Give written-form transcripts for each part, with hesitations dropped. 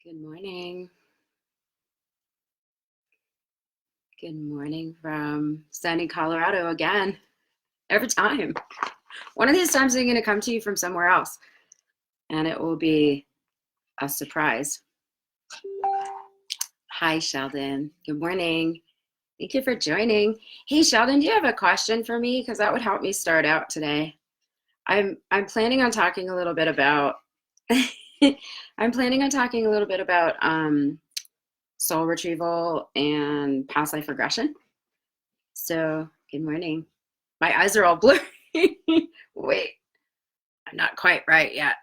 Good morning. Good morning from sunny Colorado again. Every time. One of these times I'm going to come to you from somewhere else, and it will be a surprise. Hi, Sheldon. Good morning. Thank you for joining. Hey, Sheldon, do you have a question for me? Because that would help me start out today. I'm planning on talking a little bit about I'm planning on talking a little bit about soul retrieval and past life regression. So, good morning. My eyes are all blurry. Wait, I'm not quite right yet.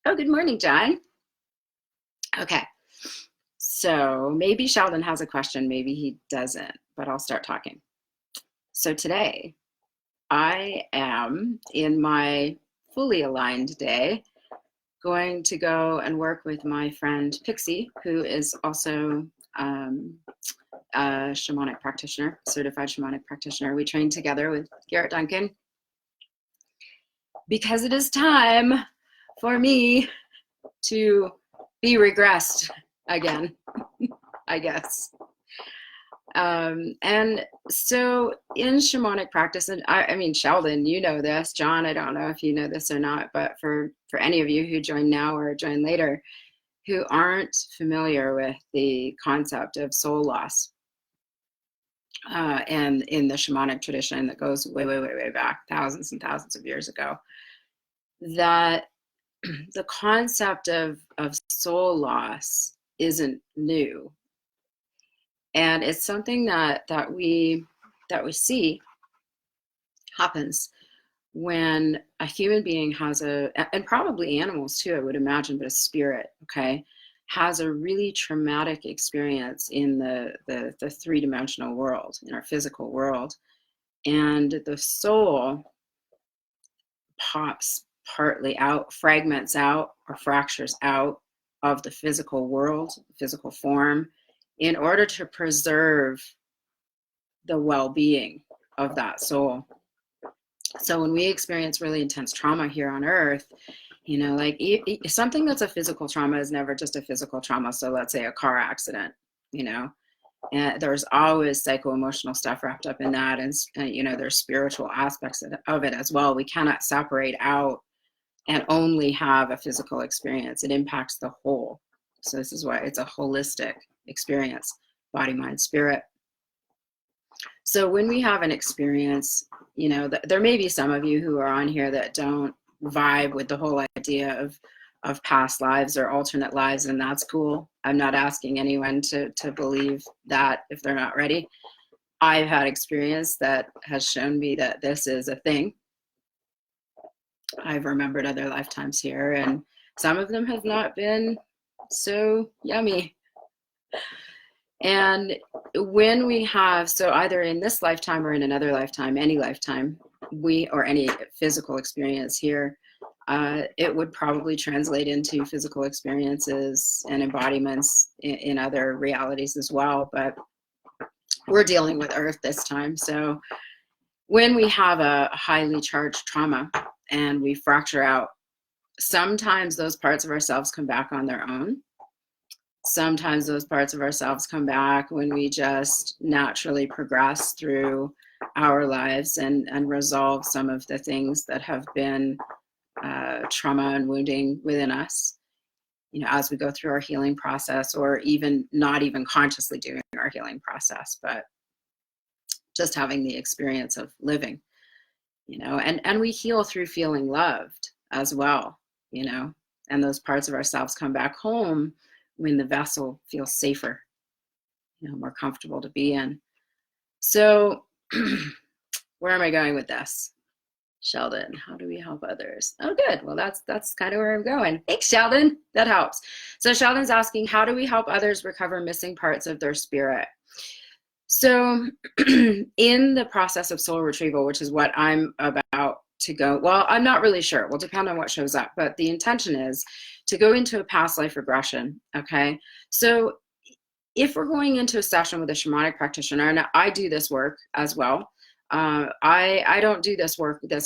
Oh, good morning, John. Okay, so maybe Sheldon has a question, maybe he doesn't, but I'll start talking. So today, I am in my fully aligned day going to go and work with my friend Pixie, who is also a shamanic practitioner, certified shamanic practitioner. We trained together with Garrett Duncan because it is time for me to be regressed again, I guess. And so in shamanic practice, and I mean, Sheldon, you know this. John, I don't know if you know this or not, but for any of you who join now or join later who aren't familiar with the concept of soul loss, and in the shamanic tradition that goes way, way, way, way back, thousands and thousands of years ago, that the concept of soul loss isn't new. And it's something that we see happens when a human being has and probably animals too, I would imagine, but a spirit, okay, has a really traumatic experience in the three-dimensional world, in our physical world. And the soul pops partly out, fragments out, or fractures out of the physical world, physical form, in order to preserve the well-being of that soul. So when we experience really intense trauma here on Earth, you know, like something that's a physical trauma is never just a physical trauma. So let's say a car accident, you know, and there's always psycho-emotional stuff wrapped up in that. And you know, there's spiritual aspects of it as well. We cannot separate out and only have a physical experience. It impacts the whole. So this is why it's a holistic experience, body, mind, spirit. So when we have an experience, you know, there may be some of you who are on here that don't vibe with the whole idea of past lives or alternate lives, and that's cool. I'm not asking anyone to believe that if they're not ready. I've had experience that has shown me that this is a thing. I've remembered other lifetimes here, and some of them have not been so yummy. And when we have, so either in this lifetime or in another lifetime, any lifetime, or any physical experience here, it would probably translate into physical experiences and embodiments in other realities as well. But we're dealing with Earth this time. So when we have a highly charged trauma and we fracture out, sometimes those parts of ourselves come back on their own. Sometimes those parts of ourselves come back when we just naturally progress through our lives and resolve some of the things that have been trauma and wounding within us, you know, as we go through our healing process, or even not even consciously doing our healing process, but just having the experience of living, you know, and we heal through feeling loved as well, you know, and those parts of ourselves come back home when the vessel feels safer, you know, more comfortable to be in. So where am I going with this? Sheldon, how do we help others? Oh, good. Well, that's kind of where I'm going. Thanks, Sheldon. That helps. So Sheldon's asking, how do we help others recover missing parts of their spirit? So in the process of soul retrieval, which is what I'm about to go, well, I'm not really sure. It will depend on what shows up, but the intention is to go into a past life regression, okay? So if we're going into a session with a shamanic practitioner, and I do this work as well, I don't do this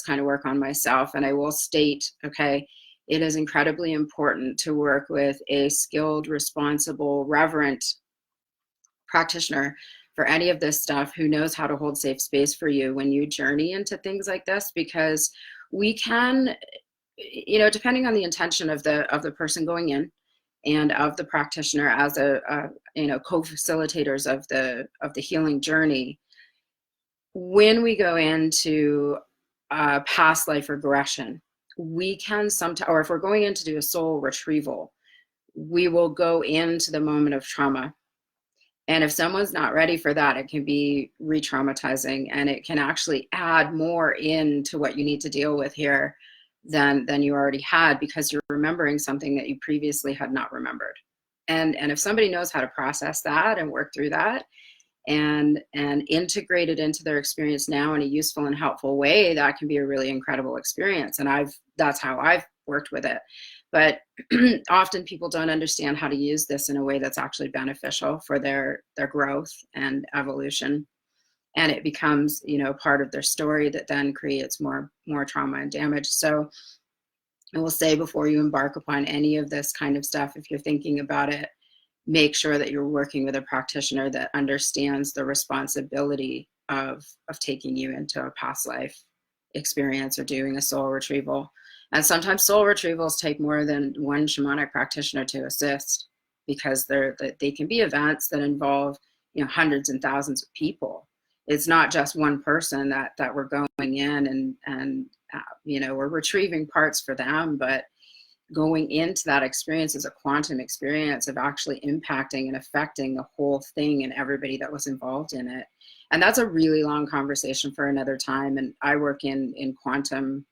kind of work on myself, and I will state, okay, it is incredibly important to work with a skilled, responsible, reverent practitioner for any of this stuff who knows how to hold safe space for you when you journey into things like this, because we can, you know, depending on the intention of the person going in and of the practitioner as a you know, co-facilitators of the healing journey, when we go into past life regression, we can sometimes, or if we're going in to do a soul retrieval, we will go into the moment of trauma. And if someone's not ready for that, it can be re-traumatizing, and it can actually add more into what you need to deal with here than you already had, because you're remembering something that you previously had not remembered. And if somebody knows how to process that and work through that and integrate it into their experience now in a useful and helpful way, that can be a really incredible experience. And that's how I've worked with it. But often people don't understand how to use this in a way that's actually beneficial for their growth and evolution. And it becomes, you know, part of their story that then creates more trauma and damage. So I will say, before you embark upon any of this kind of stuff, if you're thinking about it, make sure that you're working with a practitioner that understands the responsibility of taking you into a past life experience or doing a soul retrieval. And sometimes soul retrievals take more than one shamanic practitioner to assist, because they can be events that involve, you know, hundreds and thousands of people. It's not just one person that we're going in and you know, we're retrieving parts for them, but going into that experience is a quantum experience of actually impacting and affecting the whole thing and everybody that was involved in it. And that's a really long conversation for another time. And I work in quantum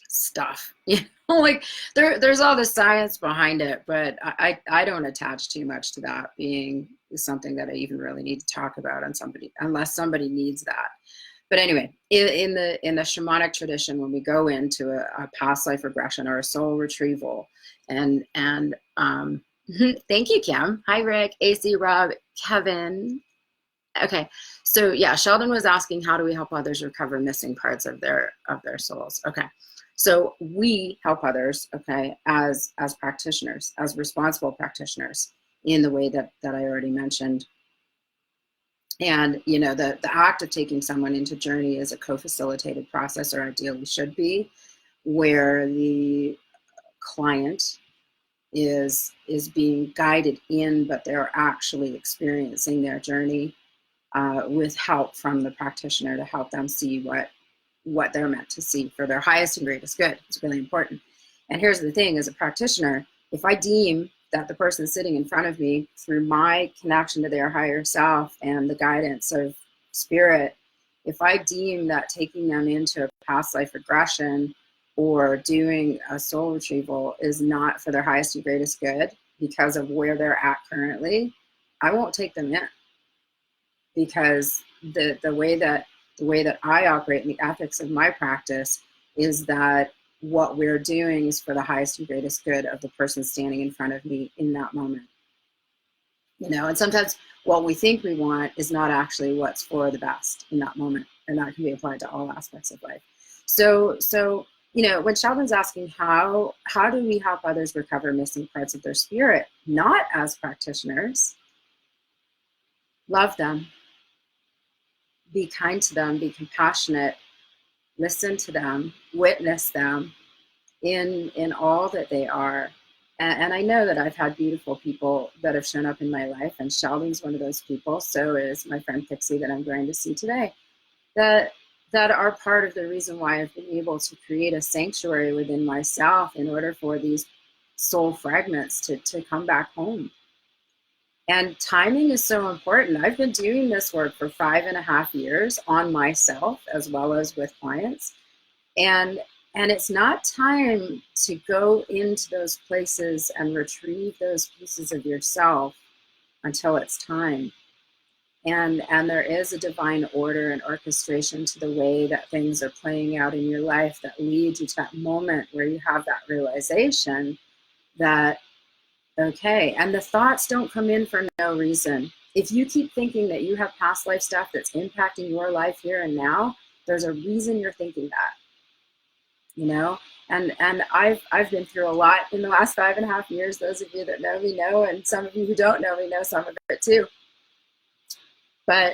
stuff, you know, like there's all the science behind it, but I don't attach too much to that being something that I even really need to talk about on somebody, unless somebody needs that. But anyway, in the shamanic tradition, when we go into a past life regression or a soul retrieval, and thank you, Kim. Hi, Rick, AC, Rob, Kevin. Okay, so yeah, Sheldon was asking, how do we help others recover missing parts of their souls? Okay, so we help others, okay, as practitioners, as responsible practitioners, in the way that I already mentioned. And, you know, the act of taking someone into journey is a co-facilitated process, or ideally should be, where the client is being guided in, but they're actually experiencing their journey with help from the practitioner to help them see what they're meant to see for their highest and greatest good. It's really important. And here's the thing, as a practitioner, if I deem that the person sitting in front of me, through my connection to their higher self and the guidance of spirit, if I deem that taking them into a past life regression or doing a soul retrieval is not for their highest and greatest good because of where they're at currently, I won't take them in. Because the way that I operate in the ethics of my practice is that what we're doing is for the highest and greatest good of the person standing in front of me in that moment. You know, and sometimes what we think we want is not actually what's for the best in that moment, and that can be applied to all aspects of life. So you know, when Sheldon's asking how do we help others recover missing parts of their spirit, not as practitioners, love them, be kind to them, be compassionate, listen to them, witness them in all that they are. And I know that I've had beautiful people that have shown up in my life, and Sheldon's one of those people. So is my friend Pixie that I'm going to see today, that are part of the reason why I've been able to create a sanctuary within myself in order for these soul fragments to come back home. And timing is so important. I've been doing this work for 5.5 years on myself as well as with clients. And it's not time to go into those places and retrieve those pieces of yourself until it's time. And there is a divine order and orchestration to the way that things are playing out in your life that leads you to that moment where you have that realization that, okay, and the thoughts don't come in for no reason. If you keep thinking that you have past life stuff that's impacting your life here and now, there's a reason you're thinking that, you know? And I've been through a lot in the last 5.5 years. Those of you that know me know, and some of you who don't know me know some of it too. But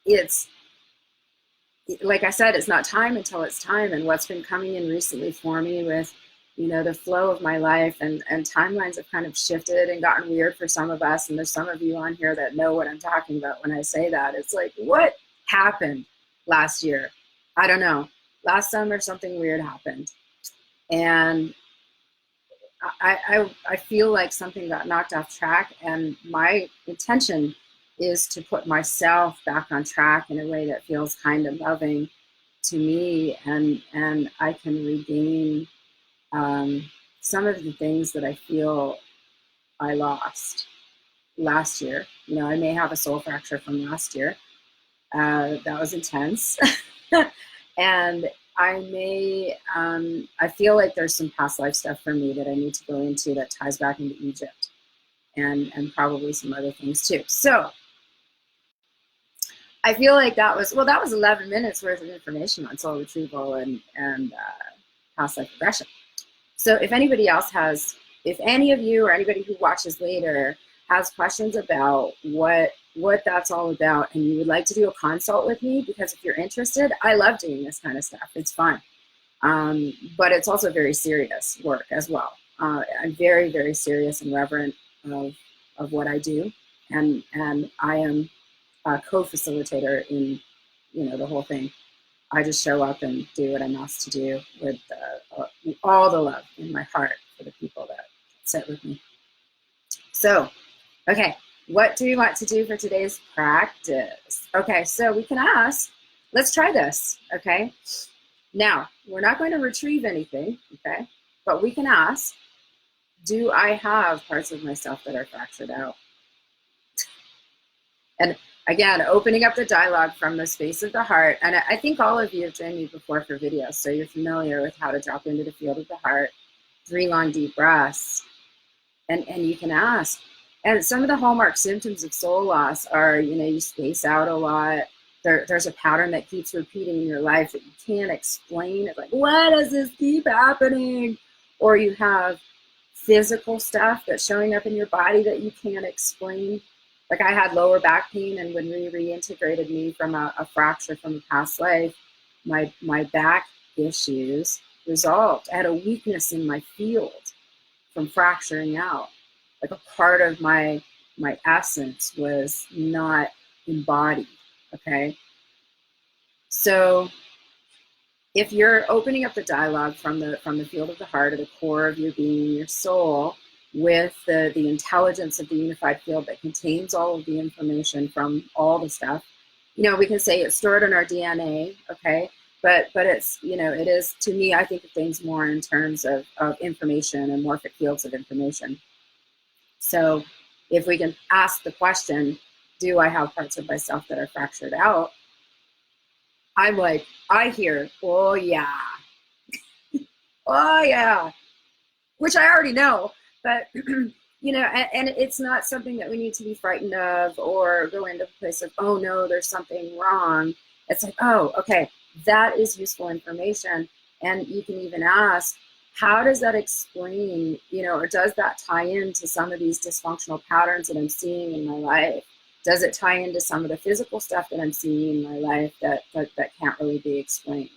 it's, like I said, it's not time until it's time. And what's been coming in recently for me with, you know, the flow of my life, and timelines have kind of shifted and gotten weird for some of us. And there's some of you on here that know what I'm talking about when I say that. It's like, what happened last year? I don't know. Last summer, something weird happened. And I feel like something got knocked off track, and my intention is to put myself back on track in a way that feels kind of loving to me, and I can regain some of the things that I feel I lost last year. You know, I may have a soul fracture from last year. That was intense. And I may, I feel like there's some past life stuff for me that I need to go into that ties back into Egypt, and probably some other things too. So I feel like that was 11 minutes worth of information on soul retrieval and past life regression. So if anybody else has, if any of you or anybody who watches later has questions about what that's all about, and you would like to do a consult with me, because if you're interested, I love doing this kind of stuff. It's fun. But it's also very serious work as well. I'm very, very serious and reverent of what I do. And I am a co-facilitator in, you know, the whole thing. I just show up and do what I'm asked to do with all the love in my heart for the people that sit with me. So, okay, what do we want to do for today's practice? Okay, so we can ask, let's try this, okay? Now, we're not going to retrieve anything, okay? But we can ask, do I have parts of myself that are fractured out? And again, opening up the dialogue from the space of the heart. And I think all of you have joined me before for videos, so you're familiar with how to drop into the field of the heart, 3 long, deep breaths. And you can ask. And some of the hallmark symptoms of soul loss are, you know, you space out a lot. There's a pattern that keeps repeating in your life that you can't explain. It's like, why does this keep happening? Or you have physical stuff that's showing up in your body that you can't explain. Like I had lower back pain, and when we reintegrated me from a fracture from a past life, my back issues resolved. I had a weakness in my field from fracturing out. Like a part of my essence was not embodied, okay? So if you're opening up the dialogue from the field of the heart, or the core of your being, your soul, with the intelligence of the unified field that contains all of the information from all the stuff, you know, we can say it's stored in our DNA, okay? But it's, you know, it is, to me, I think of things more in terms of information and morphic fields of information. So if we can ask the question, do I have parts of myself that are fractured out? I'm like, I hear, oh yeah. Oh yeah. Which I already know, but you know, and it's not something that we need to be frightened of or go into a place of, oh no, there's something wrong. It's like, oh, okay, that is useful information. And you can even ask, how does that explain, you know, or does that tie into some of these dysfunctional patterns that I'm seeing in my life? Does it tie into some of the physical stuff that I'm seeing in my life that can't really be explained?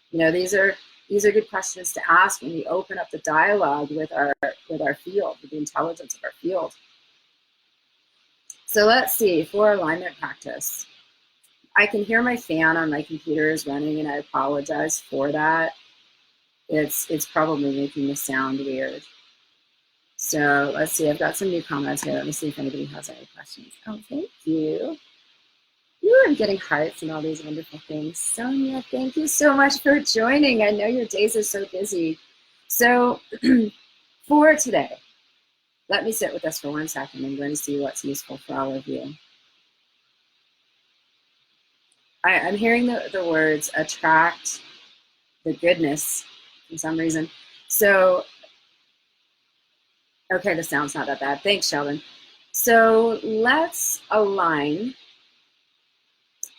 You know, these are good questions to ask when we open up the dialogue with our field, with the intelligence of our field. So let's see, for alignment practice. I can hear my fan on my computer is running, and I apologize for that. It's probably making the sound weird. So let's see, I've got some new comments here. Let me see if anybody has any questions. Oh, thank you. I'm getting hearts and all these wonderful things. Sonia, thank you so much for joining. I know your days are so busy. So for today, let me sit with us for 1 second. I'm going to see what's useful for all of you. I'm hearing the words attract the goodness for some reason. So, okay, the sound's not that bad. Thanks, Sheldon. So let's align.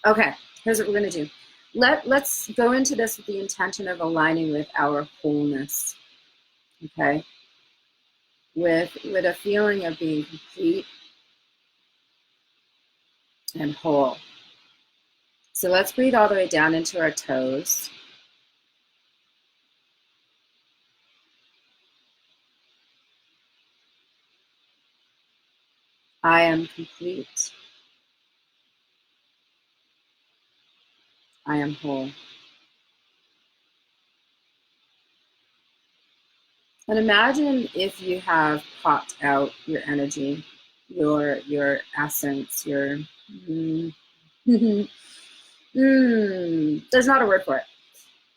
Okay, here's what we're going to do. let's go into this with the intention of aligning with our wholeness, okay? With a feeling of being complete and whole. So let's breathe all the way down into our toes. I am complete. I am whole. And imagine if you have popped out your energy, your essence, your there's not a word for it.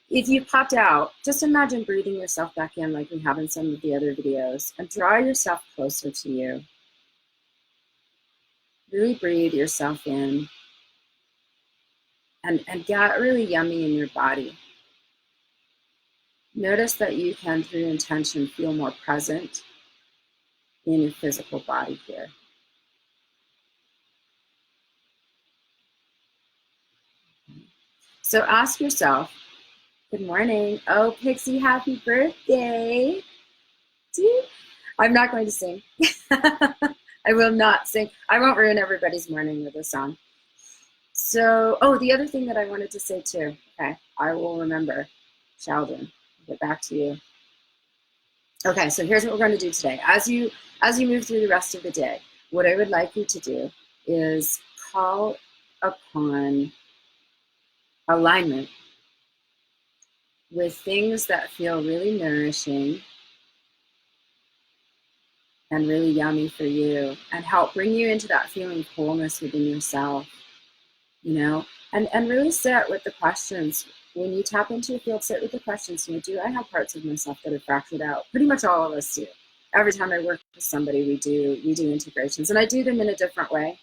If you popped out, just imagine breathing yourself back in like we have in some of the other videos, and draw yourself closer to you. Really breathe yourself in and get really yummy in your body. Notice that you can, through intention, feel more present in your physical body here. So ask yourself, good morning. Oh, Pixie, happy birthday. I'm not going to sing. I will not sing. I won't ruin everybody's morning with a song. So, oh, the other thing that I wanted to say too, okay, I will remember. Sheldon, I'll get back to you. Okay, so here's what we're going to do today. As you move through the rest of the day, what I would like you to do is call upon alignment with things that feel really nourishing and really yummy for you, and help bring you into that feeling of wholeness within yourself, you know, and really sit with the questions. When you tap into your field, sit with the questions, you know, do I have parts of myself that are fractured out? Pretty much all of us do. Every time I work with somebody, we do integrations, and I do them in a different way.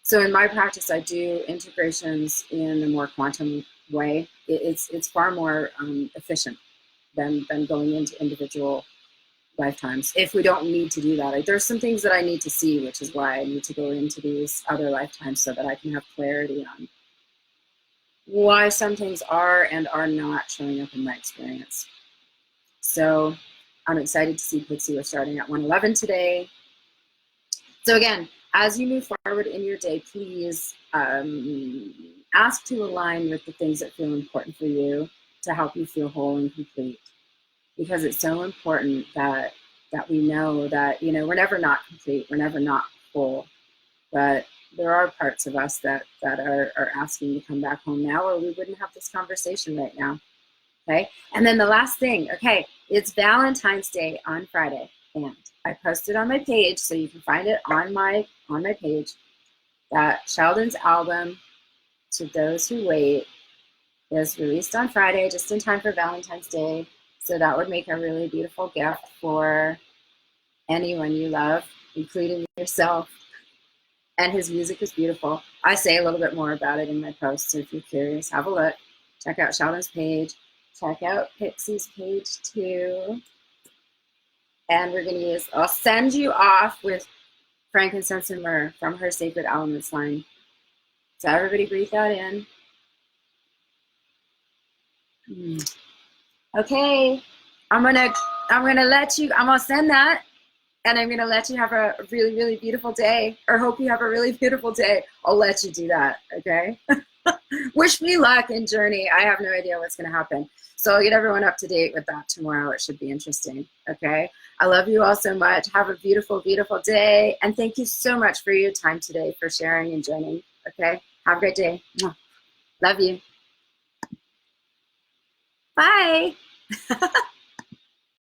So in my practice, I do integrations in a more quantum way. It's far more efficient than going into individual lifetimes, if we don't need to do that. There's some things that I need to see, which is why I need to go into these other lifetimes, so that I can have clarity on why some things are and are not showing up in my experience. So I'm excited to see Pixie. We're starting at 111 today. So again, as you move forward in your day, please ask to align with the things that feel important for you to help you feel whole and complete. Because it's so important that we know that, you know, we're never not complete, we're never not whole, but there are parts of us that are asking to come back home now, or we wouldn't have this conversation right now. Okay, and then the last thing, okay, it's Valentine's Day on Friday, and I posted on my page, so you can find it on my page, that Sheldon's album, To Those Who Wait, is released on Friday, just in time for Valentine's Day. So that would make a really beautiful gift for anyone you love, including yourself. And his music is beautiful. I say a little bit more about it in my post, so if you're curious, have a look. Check out Sheldon's page. Check out Pixie's page too. And we're going to I'll send you off with frankincense and myrrh from her Sacred Elements line. So everybody breathe that in. Okay, I'm gonna send that, and I'm gonna let you have a really, really beautiful day, or hope you have a really beautiful day. I'll let you do that, okay? Wish me luck in journey. I have no idea what's gonna happen. So I'll get everyone up to date with that tomorrow. It should be interesting, okay? I love you all so much. Have a beautiful, beautiful day. And thank you so much for your time today, for sharing and joining, okay? Have a great day. Love you. Bye.